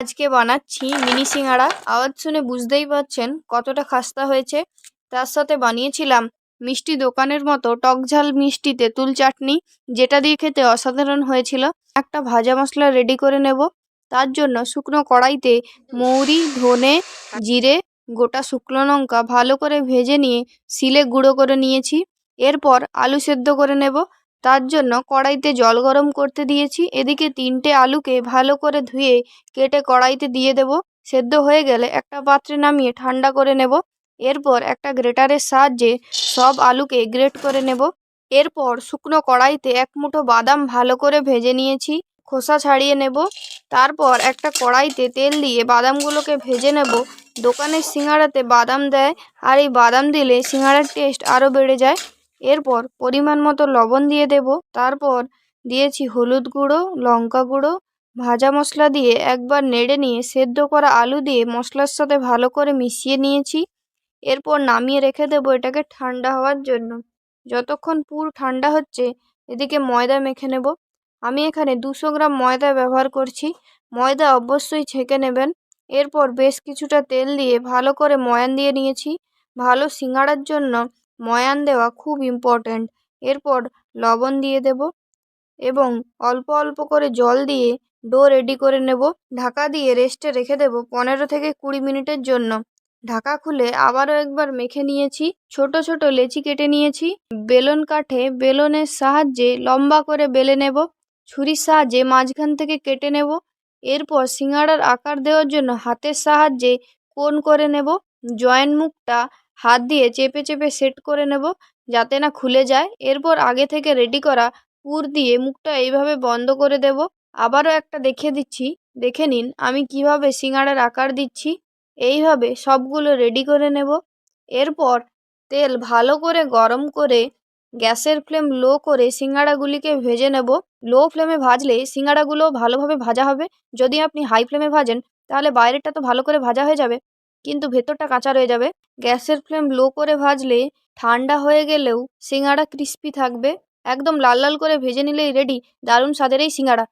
আজকে বানাচ্ছি মিনি সিঙ্গাড়া। আওয়াজ শুনে বুঝতেই পারছেন কতটা খাস্তা হয়েছে। তার সাথে বানিয়েছিলাম মিষ্টি দোকানের মতো টকঝাল মিষ্টি তেঁতুল চাটনি, যেটা দিয়ে খেতে অসাধারণ হয়েছিল। একটা ভাজা মশলা রেডি করে নেব। তার জন্য শুকনো কড়াইতে মৌরি, ধনে, জিরে, গোটা শুকনো লঙ্কা ভালো করে ভেজে নিয়ে শিলে গুঁড়ো করে নিয়েছি। এরপর আলু সেদ্ধ করে নেব। তার জন্য কড়াইতে জল গরম করতে দিয়েছি। এদিকে 3টে আলুকে ভালো করে ধুয়ে কেটে কড়াইতে দিয়ে দেব। সেদ্ধ হয়ে গেলে একটা পাত্রে নামিয়ে ঠান্ডা করে নেব। এরপর একটা গ্রেটারের সাহায্যে সব আলুকে গ্রেট করে নেব। এরপর শুকনো কড়াইতে 1 মুঠো বাদাম ভালো করে ভেজে নিয়েছি, খোসা ছাড়িয়ে নেব। তারপর একটা কড়াইতে তেল দিয়ে বাদামগুলোকে ভেজে নেব। দোকানের সিঙ্গাড়াতে বাদাম দেয়, আর এই বাদাম দিলে সিঙ্গাড়ার টেস্ট আরও বেড়ে যায়। এরপর পরিমাণ মতো লবণ দিয়ে দেব। তারপর দিয়েছি হলুদ গুঁড়ো, লঙ্কা গুঁড়ো, ভাজা মশলা দিয়ে একবার নেড়ে নিয়ে সেদ্ধ করা আলু দিয়ে মশলার সাথে ভালো করে মিশিয়ে নিয়েছি। এরপর নামিয়ে রেখে দেবো এটাকে ঠান্ডা হওয়ার জন্য। যতক্ষণ পুর ঠান্ডা হচ্ছে, এদিকে ময়দা মেখে নেব। আমি এখানে 200 গ্রাম ময়দা ব্যবহার করছি। ময়দা অবশ্যই ছেঁকে নেবেন। এরপর বেশ কিছুটা তেল দিয়ে ভালো করে ময়ান দিয়ে নিয়েছি। ভালো সিঙ্গাড়ার জন্য ময়ান দেওয়া খুব ইম্পর্ট্যান্ট। এরপর লবণ দিয়ে দেব এবং অল্প অল্প করে জল দিয়ে ডো রেডি করে নেব। ঢাকা দিয়ে রেস্টে রেখে দেব 15 থেকে 20 মিনিটের জন্য। ঢাকা খুলে আবারও একবার মেখে নিয়েছি। ছোট ছোট লেচি কেটে নিয়েছি। বেলন কাঠে বেলনের সাহায্যে লম্বা করে বেলে নেব। ছুরির সাহায্যে মাঝখান থেকে কেটে নেব। এরপর সিঙ্গাড়ার আকার দেওয়ার জন্য হাতের সাহায্যে কোণ করে নেব। জয়েন্ট মুখটা হাত দিয়ে চেপে চেপে সেট করে নেব যাতে না খুলে যায়। এরপর আগে থেকে রেডি করা পুর দিয়ে মুখটা এইভাবে বন্ধ করে দেব। আবারও একটা দেখিয়ে দিচ্ছি, দেখে নিন আমি কিভাবে সিঙ্গাড়ার আকার দিচ্ছি। এইভাবে সবগুলো রেডি করে নেব। এরপর তেল ভালো করে গরম করে গ্যাসের ফ্লেম লো করে সিঙ্গাড়াগুলিকে ভেজে নেব। লো ফ্লেমে ভাজলে সিঙ্গাড়াগুলো ভালোভাবে ভাজা হবে। যদি আপনি হাই ফ্লেমে ভাজেন তাহলে বাইরেটা তো ভালো করে ভাজা হয়ে যাবে, কিন্তু ভেতরটা কাঁচা রয়ে যাবে। গ্যাসের ফ্লেম লো করে ভাজলে ঠান্ডা হয়ে গেলেও সিঙ্গাড়া ক্রিস্পি থাকবে। একদম লাল লাল করে ভেজে নিলেই রেডি দারুণ স্বাদের এই সিঙ্গাড়া।